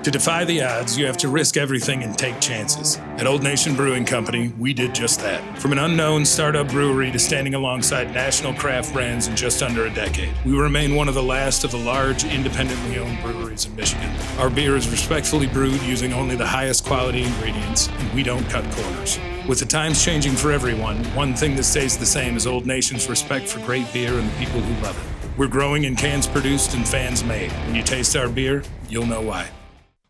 To defy the odds, you have to risk everything and take chances. At Old Nation Brewing Company, we did just that. From an unknown startup brewery to standing alongside national craft brands in just under a decade, we remain one of the last of the large, independently owned breweries in Michigan. Our beer is respectfully brewed using only the highest quality ingredients, and we don't cut corners. With the times changing for everyone, one thing that stays the same is Old Nation's respect for great beer and the people who love it. We're growing in cans produced and fans made. When you taste our beer, you'll know why.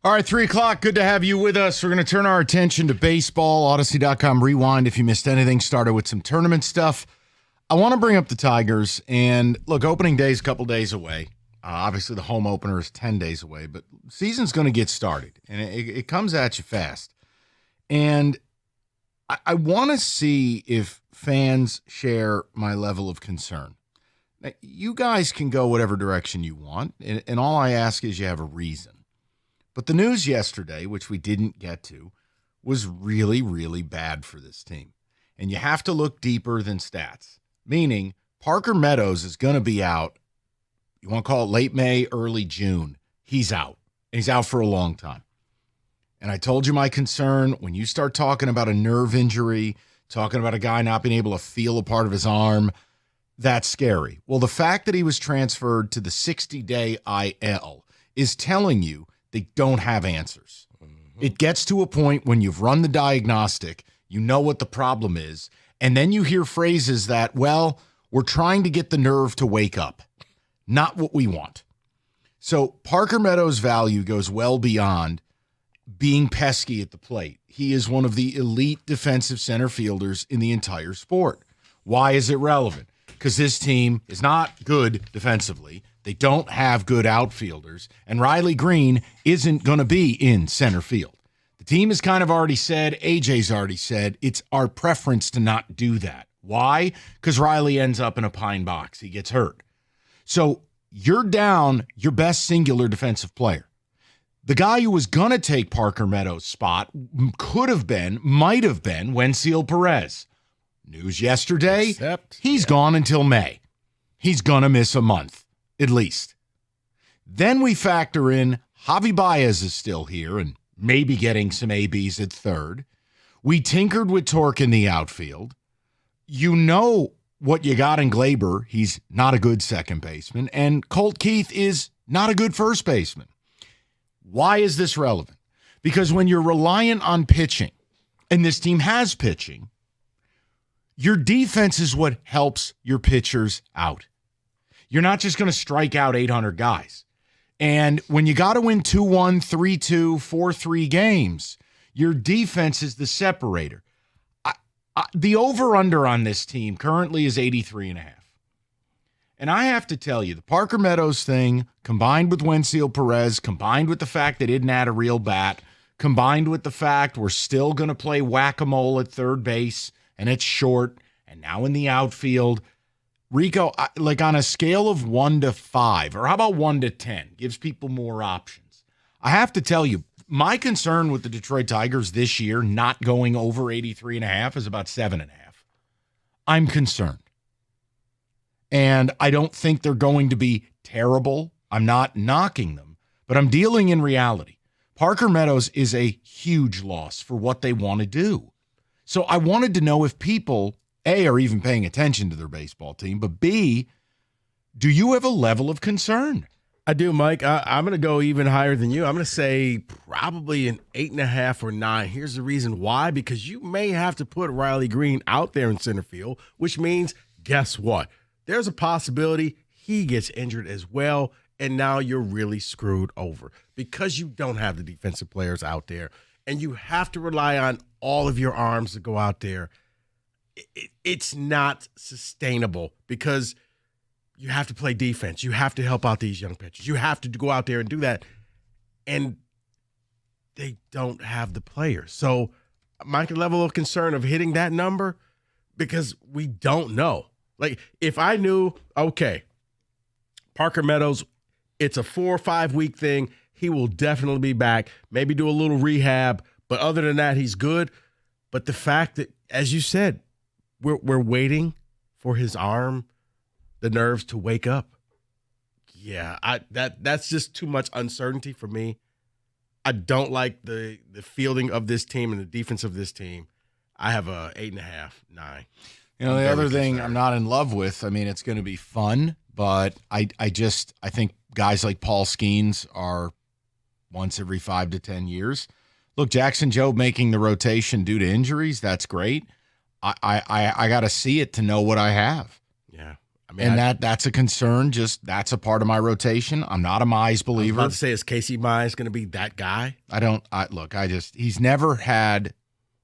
All right, 3 o'clock. Good to have you with us. We're going to turn our attention to baseball. Odyssey.com rewind if you missed anything. Started with some tournament stuff. I want to bring up the Tigers. And look, opening day is a couple days away. Obviously, the home opener is 10 days away. But season's going to get started. And it comes at you fast. And I want to see if fans share my level of concern. Now, you guys can go whatever direction you want. And all I ask is you have a reason. But the news yesterday, which we didn't get to, was really, really bad for this team. And you have to look deeper than stats, meaning Parker Meadows is going to be out. You want to call it late May, early June. He's out. And he's out for a long time. And I told you my concern, when you start talking about a nerve injury, talking about a guy not being able to feel a part of his arm, that's scary. Well, the fact that he was transferred to the 60-day IL is telling you they don't have answers. Mm-hmm. It gets to a point when you've run the diagnostic, you know what the problem is, and then you hear phrases that, well, we're trying to get the nerve to wake up. Not what we want. So Parker Meadows' value goes well beyond being pesky at the plate. He is one of the elite defensive center fielders in the entire sport. Why is it relevant? Because this team is not good defensively. They don't have good outfielders, and Riley Green isn't going to be in center field. The team has kind of already said, AJ's already said, it's our preference to not do that. Why? Because Riley ends up in a pine box. He gets hurt. So you're down your best singular defensive player. The guy who was going to take Parker Meadows' spot could have been, might have been, Wenceel Perez. News yesterday, he's gone until May. He's going to miss a month. At least. Then we factor in Javi Baez is still here and maybe getting some ABs at third. We tinkered with Torque in the outfield. You know what you got in Glaber. He's not a good second baseman. And Colt Keith is not a good first baseman. Why is this relevant? Because when you're reliant on pitching, and this team has pitching, your defense is what helps your pitchers out. You're not just going to strike out 800 guys. And when you got to win 2-1, 3-2, 4-3 games, your defense is the separator. The over-under on this team currently is 83.5. And I have to tell you, the Parker Meadows thing, combined with Wenceel Perez, combined with the fact they didn't add a real bat, combined with the fact we're still going to play whack-a-mole at third base, and it's short, and now in the outfield, Rico, like on a scale of 1 to 5, or how about 1 to 10, gives people more options. I have to tell you, my concern with the Detroit Tigers this year not going over 83.5 is about 7.5. I'm concerned. And I don't think they're going to be terrible. I'm not knocking them, but I'm dealing in reality. Parker Meadows is a huge loss for what they want to do. So I wanted to know if people, A, are even paying attention to their baseball team, but B, do you have a level of concern? I do, Mike. I'm going to go even higher than you. I'm going to say probably an 8.5 or 9. Here's the reason why. Because you may have to put Riley Green out there in center field, which means, guess what? There's a possibility he gets injured as well, and now you're really screwed over because you don't have the defensive players out there, and you have to rely on all of your arms to go out there. It's not sustainable because you have to play defense. You have to help out these young pitchers. You have to go out there and do that. And they don't have the players. So my level of concern of hitting that number, because we don't know. Like, if I knew, okay, Parker Meadows, it's a 4 or 5 week thing. He will definitely be back, maybe do a little rehab. But other than that, he's good. But the fact that, as you said, we're waiting for his arm, the nerves to wake up. Yeah, that's just too much uncertainty for me. I don't like the fielding of this team and the defense of this team. I have a 8.5, 9. You know, the other thing I'm not in love with, I mean, it's going to be fun, but I think guys like Paul Skeens are once every 5 to 10 years. Look, Jackson Jobe making the rotation due to injuries, that's great. I got to see it to know what I have. Yeah. I mean, that's a concern. Just that's a part of my rotation. I'm not a Mize believer. I was about to say, is Casey Mize going to be that guy? He's never had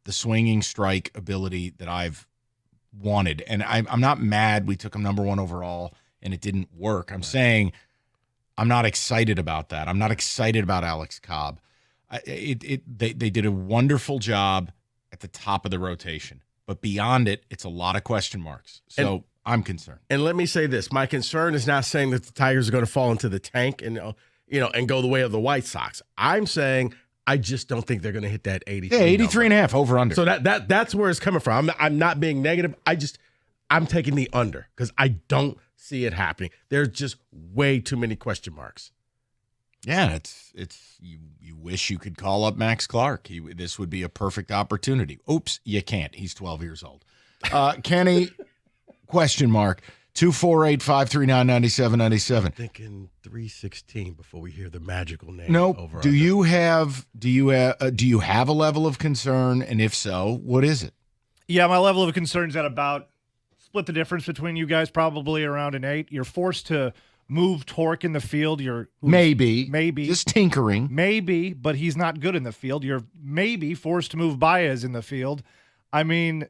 the swinging strike ability that I've wanted. And I'm not mad we took him number 1 overall and it didn't work. I'm saying I'm not excited about that. I'm not excited about Alex Cobb. They did a wonderful job at the top of the rotation. But beyond it, it's a lot of question marks. So I'm concerned. And let me say this. My concern is not saying that the Tigers are going to fall into the tank and go the way of the White Sox. I'm saying I just don't think they're going to hit that 83. Yeah, 83.5 over under. So that's where it's coming from. I'm not being negative. I'm taking the under because I don't see it happening. There's just way too many question marks. Yeah, you wish you could call up Max Clark. This would be a perfect opportunity. Oops, you can't. He's 12 years old. Kenny, question mark, 248-539-9797. I'm thinking 316 before we hear the magical name. Nope. Do you have a level of concern, and if so, what is it? Yeah, my level of concern is at about split the difference between you guys, probably around an 8. You're forced to move Torque in the field. Maybe just tinkering. Maybe, but he's not good in the field. You're maybe forced to move Baez in the field. I mean,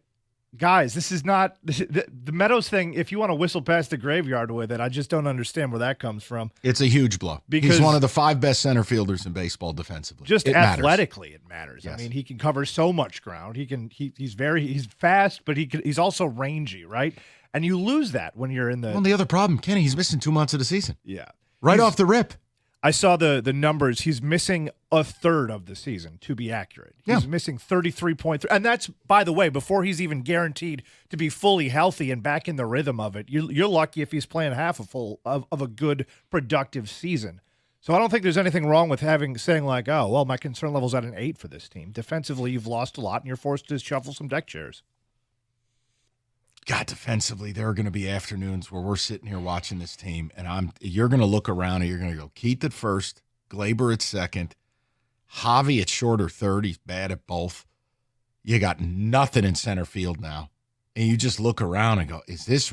guys, this is not the Meadows thing. If you want to whistle past the graveyard with it, I just don't understand where that comes from. It's a huge blow. Because he's one of the 5 best center fielders in baseball defensively. Just athletically, it matters. Yes. I mean, he can cover so much ground. He's fast, but he's also rangy, right? And you lose that when you're in the. Well, the other problem, Kenny, he's missing 2 months of the season. Yeah, right off the rip. I saw the numbers. He's missing a third of the season, to be accurate. He's missing 33.3. And that's, by the way, before he's even guaranteed to be fully healthy and back in the rhythm of it. You're lucky if he's playing half of a good, productive season. So I don't think there's anything wrong with saying like, oh, well, my concern level's at an 8 for this team. Defensively, you've lost a lot, and you're forced to shuffle some deck chairs. God, defensively, there are going to be afternoons where we're sitting here watching this team, and you're going to look around and you're going to go, Keith at first, Glaber at second, Javi at short or third. He's bad at both. You got nothing in center field now. And you just look around and go, is this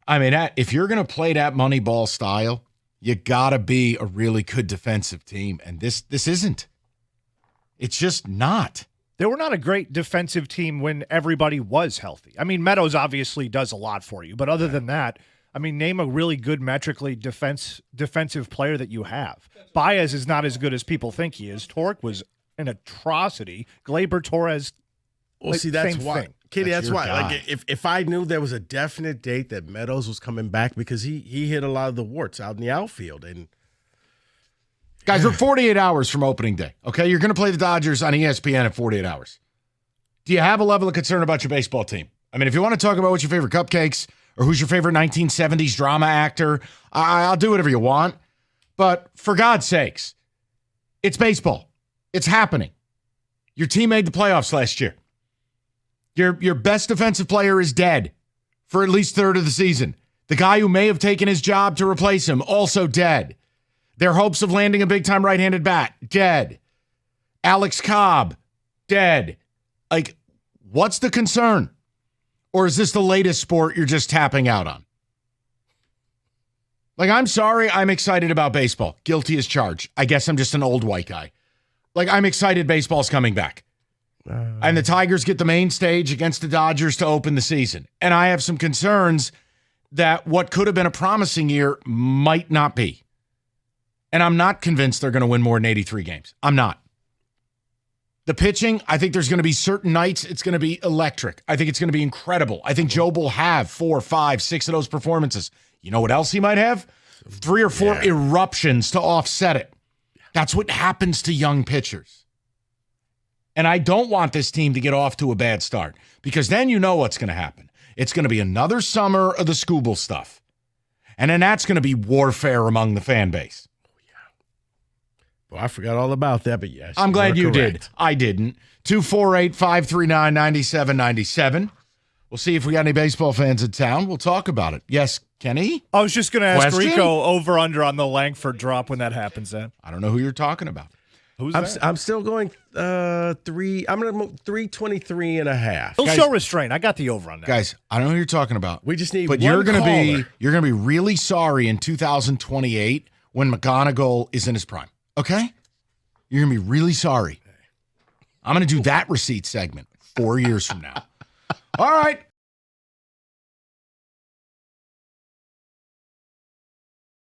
I mean, if you're going to play that Moneyball style, you got to be a really good defensive team. And this isn't. It's just not. They were not a great defensive team when everybody was healthy. I mean, Meadows obviously does a lot for you, but other than that, I mean, name a really good metrically defensive player that you have. Baez is not as good as people think he is. Torque was an atrocity. Glaber, Torres, see, that's why. Thing. Kitty, that's why. Like, if I knew there was a definite date that Meadows was coming back, because he hit a lot of the warts out in the outfield. And guys, we're 48 hours from opening day, okay? You're going to play the Dodgers on ESPN in 48 hours. Do you have a level of concern about your baseball team? I mean, if you want to talk about what's your favorite cupcakes or who's your favorite 1970s drama actor, I'll do whatever you want. But for God's sakes, it's baseball. It's happening. Your team made the playoffs last year. Your best defensive player is dead for at least third of the season. The guy who may have taken his job to replace him, also dead. Their hopes of landing a big-time right-handed bat, dead. Alex Cobb, dead. Like, what's the concern? Or is this the latest sport you're just tapping out on? Like, I'm sorry, I'm excited about baseball. Guilty as charged. I guess I'm just an old white guy. Like, I'm excited baseball's coming back. And the Tigers get the main stage against the Dodgers to open the season. And I have some concerns that what could have been a promising year might not be. And I'm not convinced they're going to win more than 83 games. I'm not. The pitching, I think there's going to be certain nights it's going to be electric. I think it's going to be incredible. I think Joe will have 4, 5, 6 of those performances. You know what else he might have? 3 or 4 eruptions to offset it. That's what happens to young pitchers. And I don't want this team to get off to a bad start, because then you know what's going to happen. It's going to be another summer of the Scooble stuff. And then that's going to be warfare among the fan base. Oh, I forgot all about that, but yes. I'm glad you did. correct. I didn't. 248-539-9797. We'll see if we got any baseball fans in town. We'll talk about it. Yes, Kenny? I was just going to ask Question? Rico over under on the Langford drop when that happens. Then I don't know who you're talking about. who's I'm, that? I'm still going 3. I'm going to 323 and a half. He'll show restraint. I got the over on that. Guys, I don't know who you're talking about. We just need But one you're gonna caller. be really sorry in 2028 when McGonagall is in his prime. Okay? You're gonna be really sorry. I'm gonna do that receipt segment 4 years from now. All right.